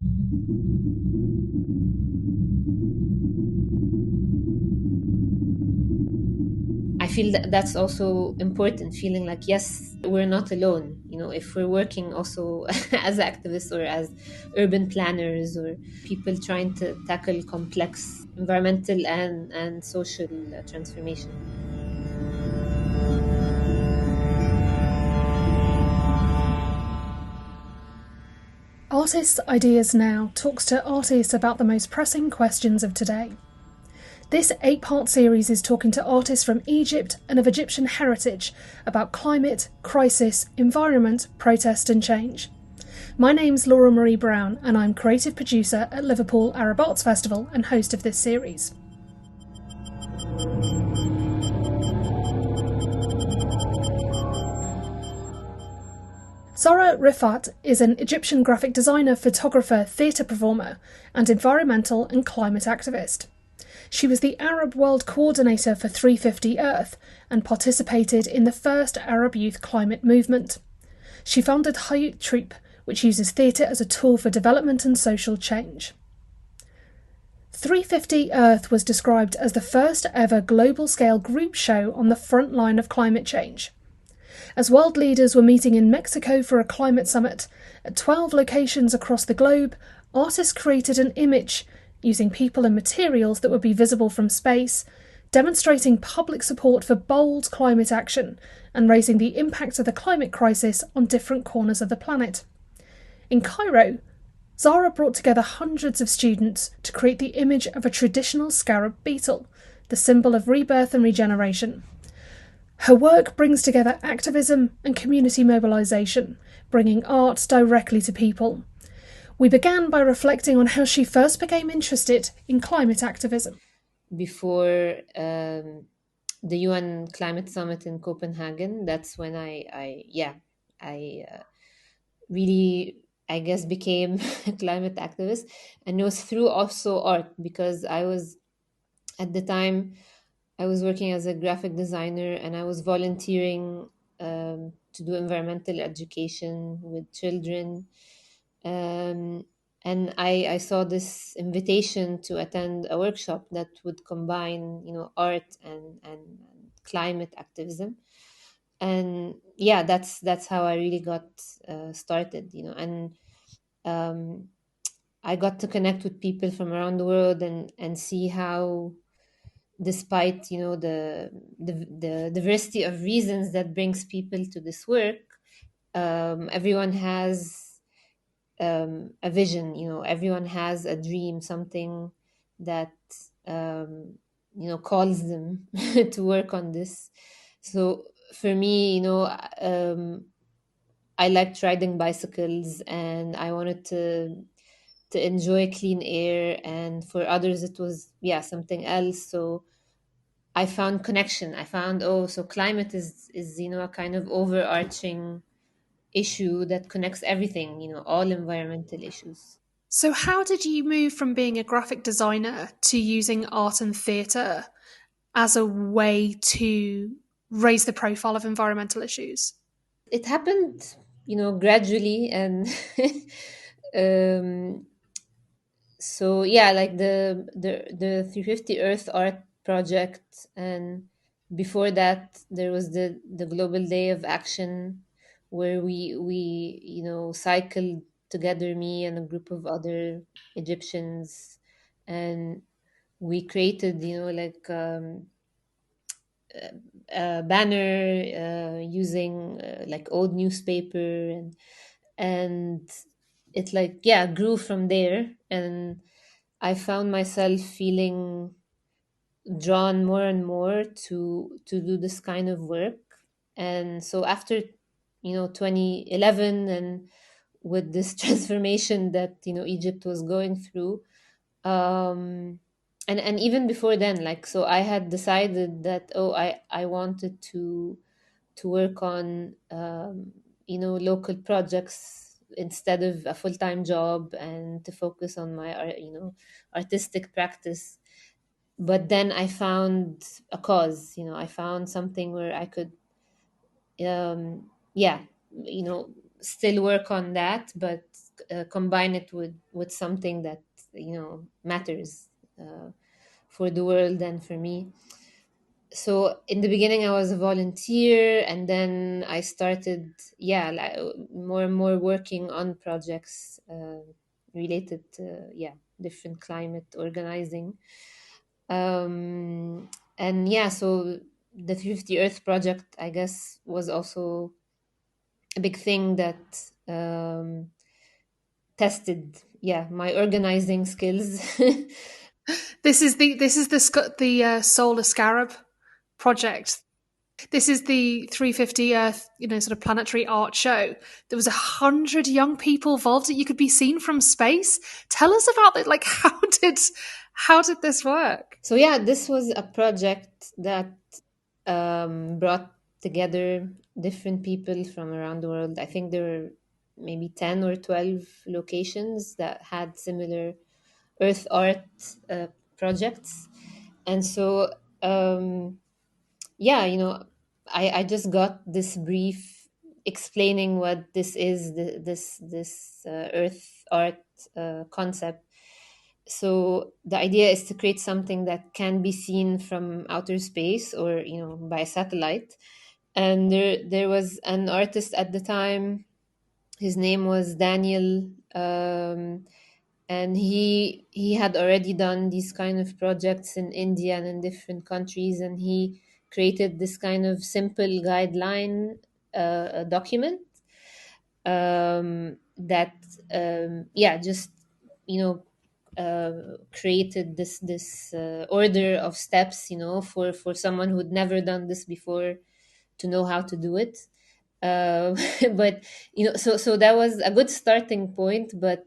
I feel that that's also important, feeling like, yes, we're not alone. If we're working also as activists or as urban planners or people trying to tackle complex environmental and social transformation. Artists' Ideas Now talks to artists about the most pressing questions of today. This 8-part series is talking to artists from Egypt and of Egyptian heritage about climate, crisis, environment, protest and change. My name's Laura Marie Brown and I'm creative producer at Liverpool Arab Arts Festival and host of this series. Zara Rifaat is an Egyptian graphic designer, photographer, theatre performer and environmental and climate activist. She was the Arab World Co-ordinator for 350 Earth and participated in the first Arab youth climate movement. She founded Khoyout Troupe, which uses theatre as a tool for development and social change. 350 Earth was described as the first ever global-scale group show on the front line of climate change. As world leaders were meeting in Mexico for a climate summit, at 12 locations across the globe, artists created an image using people and materials that would be visible from space, demonstrating public support for bold climate action and raising the impact of the climate crisis on different corners of the planet. In Cairo, Zara brought together hundreds of students to create the image of a traditional scarab beetle, the symbol of rebirth and regeneration. Her work brings together activism and community mobilisation, bringing art directly to people. We began by reflecting on how she first became interested in climate activism. Before the UN Climate Summit in Copenhagen, that's when I really, I guess, became a climate activist. And it was through also art, because at the time, I was working as a graphic designer and I was volunteering to do environmental education with children. And I saw this invitation to attend a workshop that would combine, art and climate activism. And yeah, that's how I really got started, and um, I got to connect with people from around the world and see how, despite the diversity of reasons that brings people to this work, everyone has a vision. Everyone has a dream, something that calls them to work on this. So for me, I liked riding bicycles and I wanted to enjoy clean air, and for others it was something else. So I found connection. I found, so climate is a kind of overarching issue that connects everything, all environmental issues. So how did you move from being a graphic designer to using art and theatre as a way to raise the profile of environmental issues? It happened, gradually, and um so yeah, like the 350 Earth art project, and before that there was the Global Day of Action, where we cycled together, me and a group of other Egyptians, and we created like a banner using like old newspaper, and it like grew from there. And I found myself feeling drawn more and more to do this kind of work. And so after 2011, and with this transformation that Egypt was going through, um and even before then, like, so I had decided that, I wanted to work on local projects instead of a full-time job, and to focus on my artistic practice. But then I found a cause. I found something where I could um yeah, still work on that, but combine it with something that matters for the world and for me. So in the beginning I was a volunteer, and then I started, like, more and more working on projects related to, different climate organizing. And so the 50 Earth project, I guess, was also a big thing that tested, my organizing skills. This is the solar scarab project. This is the 350 Earth, sort of planetary art show. There was 100 young people involved that you could be seen from space. Tell us about it. Like, how did this work? So this was a project that brought together different people from around the world. I think there were maybe 10 or 12 locations that had similar earth art projects. And so, I just got this brief explaining what this is, this earth art concept. So the idea is to create something that can be seen from outer space, or by satellite. And there was an artist at the time. His name was Daniel, and he had already done these kind of projects in India and in different countries, and he created this kind of simple guideline document that just created this order of steps, for someone who'd never done this before, to know how to do it. But so that was a good starting point. But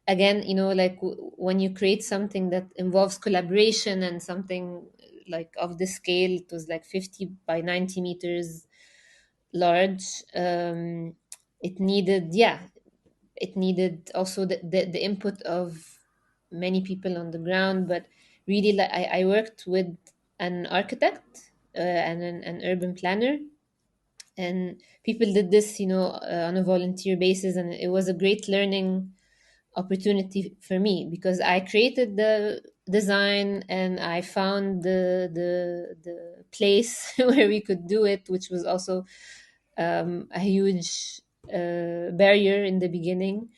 again, like, when you create something that involves collaboration, and something like of this scale, it was like 50 by 90 meters large. It needed, it needed also the input of many people on the ground. But really, like, I worked with an architect and an urban planner, and people did this, on a volunteer basis, and it was a great learning opportunity for me, because I created the design, and I found the place where we could do it, which was also a huge barrier in the beginning.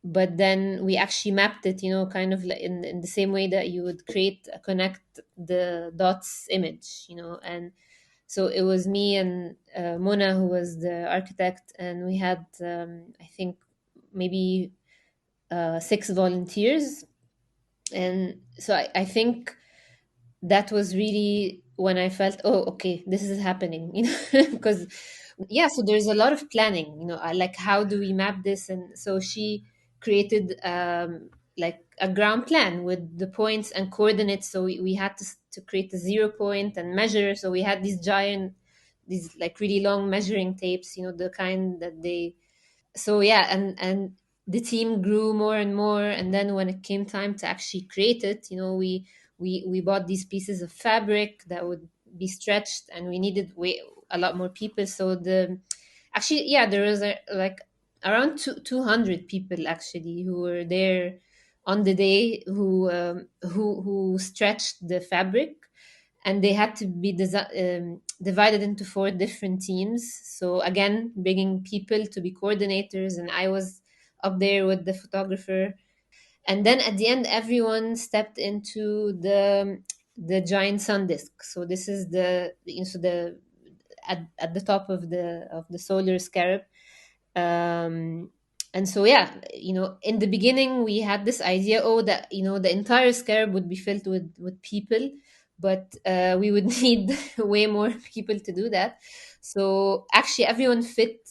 But then we actually mapped it, kind of like in the same way that you would create a connect the dots image, and so it was me and Mona, who was the architect, and we had, I think, maybe 6 volunteers. And so I think that was really when I felt, oh, okay, this is happening, because so there's a lot of planning, like, how do we map this? And so she created like a ground plan with the points and coordinates. So we had to create a 0 point and measure. So we had these like really long measuring tapes, the kind that they, so and the team grew more and more. And then when it came time to actually create it, we bought these pieces of fabric that would be stretched, and we needed a lot more people. So there was like around 200 people actually who were there on the day, who stretched the fabric, and they had to be divided into 4 different teams. So again, bringing people to be coordinators, and I was up there with the photographer. And then at the end, everyone stepped into the giant sun disk. So this is the at the top of the solar scarab. um, and so in the beginning we had this idea, oh, that the entire scarab would be filled with people, but we would need way more people to do that. So actually everyone fit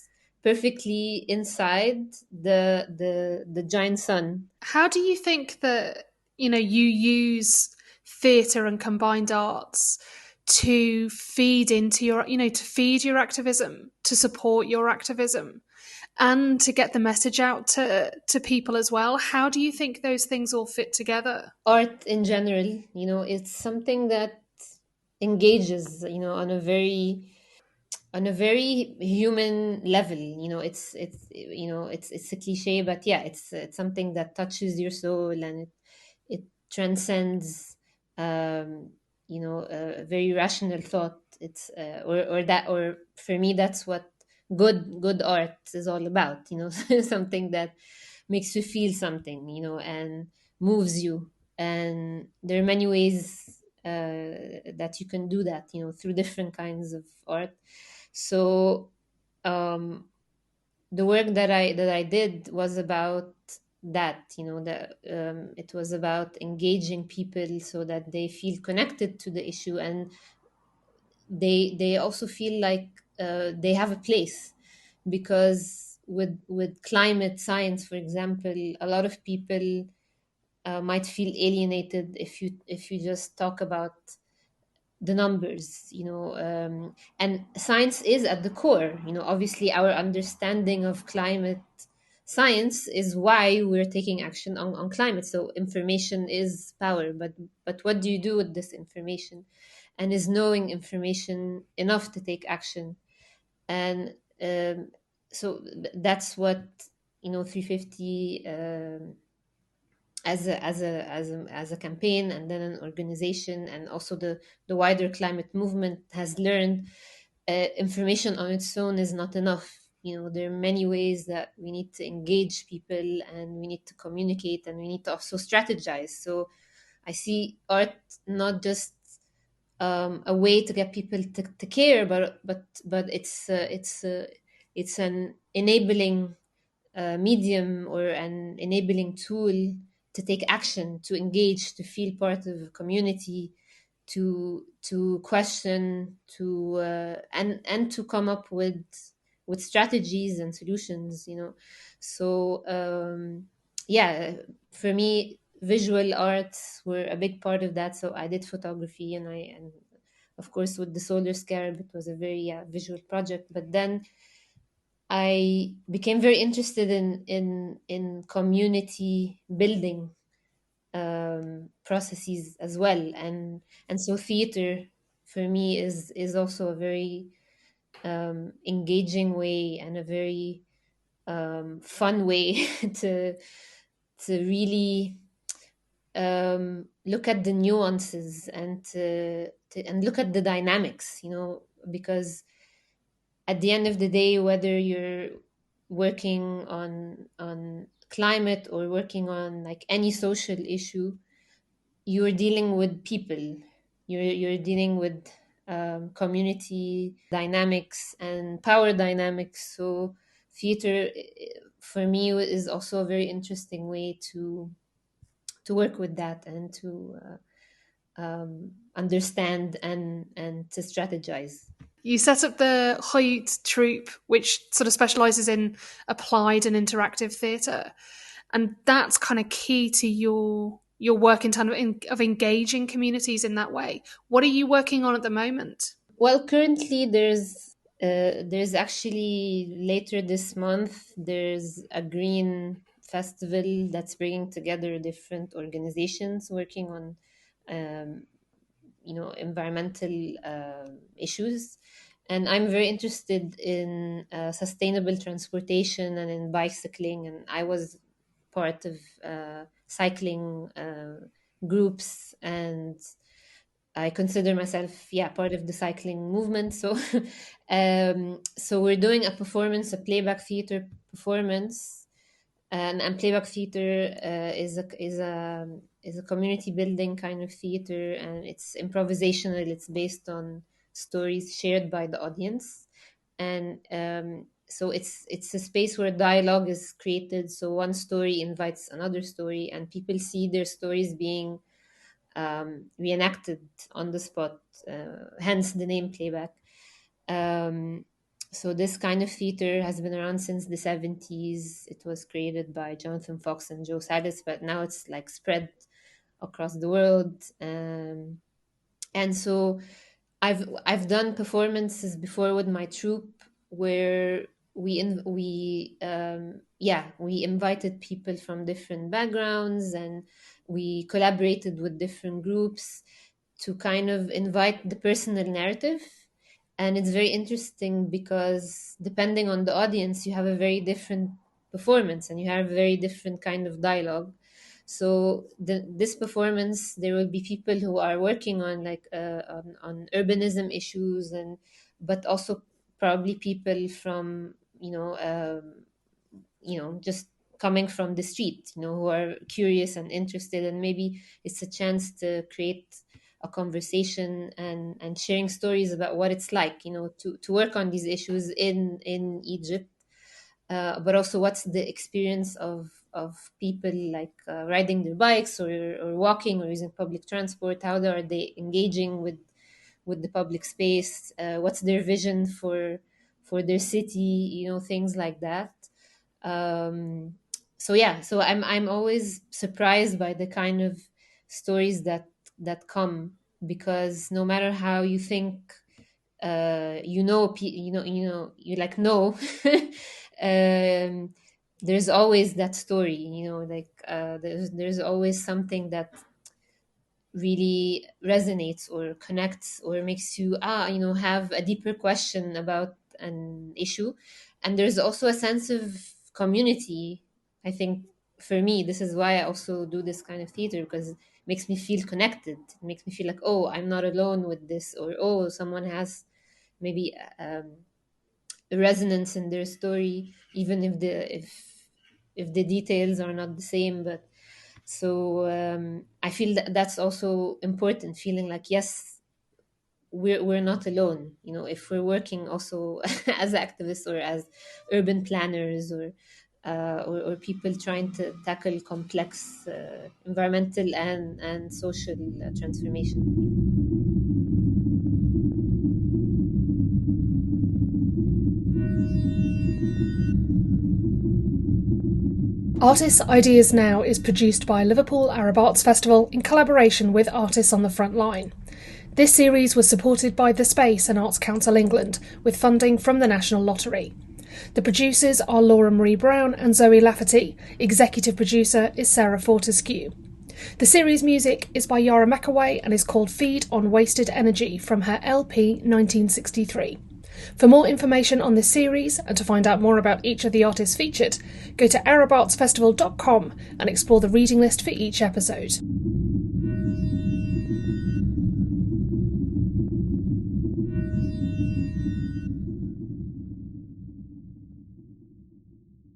perfectly inside the giant sun. How do you think that you use theatre and combined arts to feed into your to feed your activism, to support your activism, and to get the message out to people as well? How do you think those things all fit together? Art in general, it's something that engages, on a very on a very human level. It's a cliche, but yeah, it's something that touches your soul, and it transcends, um, a very rational thought. It's or for me, that's what good art is all about. Something that makes you feel something, and moves you. And there are many ways that you can do that, through different kinds of art. So um, the work that I did was about that. It was about engaging people so that they feel connected to the issue, and they also feel like they have a place. Because with climate science, for example, a lot of people might feel alienated if you just talk about the numbers. And science is at the core. Obviously, our understanding of climate science is why we're taking action on climate. So information is power, but what do you do with this information? And is knowing information enough to take action? And that's what 350, as a campaign, and then an organization, and also the wider climate movement has learned. Information on its own is not enough. There are many ways that we need to engage people, and we need to communicate, and we need to also strategize. So I see art not just a way to get people to care, but it's an enabling medium, or an enabling tool to take action, to engage, to feel part of a community, to question, and to come up with strategies and solutions. So yeah, for me, visual arts were a big part of that. So I did photography, and of course, with the solar scarab, it was a very, visual project. But then I became very interested in community building processes as well. And so theater for me is also a very engaging way, and a very fun way to really look at the nuances, and look at the dynamics. Because at the end of the day, whether you're working on climate, or working on like any social issue, you're dealing with people. You're dealing with community dynamics and power dynamics. So theater, for me, is also a very interesting way to work with that, and to understand, and to strategize. You set up the Khoyout Troupe, which sort of specialises in applied and interactive theatre, and that's kind of key to your work in terms of engaging communities in that way. What are you working on at the moment? Well, currently there's actually, later this month, there's a green festival that's bringing together different organizations working on um, environmental issues. And I'm very interested in sustainable transportation, and in bicycling, and I was part of cycling groups, and I consider myself, yeah, part of the cycling movement. So, so we're doing a performance, a playback theater performance, and playback theater is a community building kind of theater, and it's improvisational. It's based on stories shared by the audience, and so it's a space where dialogue is created. So one story invites another story, and people see their stories being reenacted on the spot, hence the name playback. Um, so this kind of theater has been around since the 70s. It was created by Jonathan Fox and Joe Salis, but now it's like spread across the world. And so I've done performances before with my troupe, where we invited people from different backgrounds, and we collaborated with different groups to kind of invite the personal narrative, And it's very interesting because depending on the audience, you have a very different performance and you have a very different kind of dialogue. So this performance, there will be people who are working on on urbanism issues, and but also probably people from just coming from the street, who are curious and interested, and maybe it's a chance to create a conversation and sharing stories about what it's like, to work on these issues in Egypt, but also what's the experience of people like riding their bikes or walking or using public transport. How are they engaging with the public space? What's their vision for their city? Things like that. um so yeah, so I'm always surprised by the kind of stories that come, because no matter how you think, you like no there's always that story, there's always something that really resonates or connects or makes you have a deeper question about an issue. And there's also a sense of community, I think. For me, this is why I also do this kind of theater, because it makes me feel connected. It makes me feel like, oh, I'm not alone with this, or oh, someone has maybe a resonance in their story, even if the details are not the same. But so I feel that that's also important, feeling like, yes, we're not alone, if we're working also as activists or as urban planners, or people trying to tackle complex environmental and social transformation. Artists' Ideas Now is produced by Liverpool Arab Arts Festival in collaboration with Artists on the Front Line. This series was supported by The Space and Arts Council England, with funding from the National Lottery. The producers are Laura Marie Brown and Zoe Lafferty. Executive producer is Sarah Fortescue. The series music is by Yara McAway and is called Feed on Wasted Energy from her LP 1963. For more information on this series and to find out more about each of the artists featured, go to arabartsfestival.com and explore the reading list for each episode.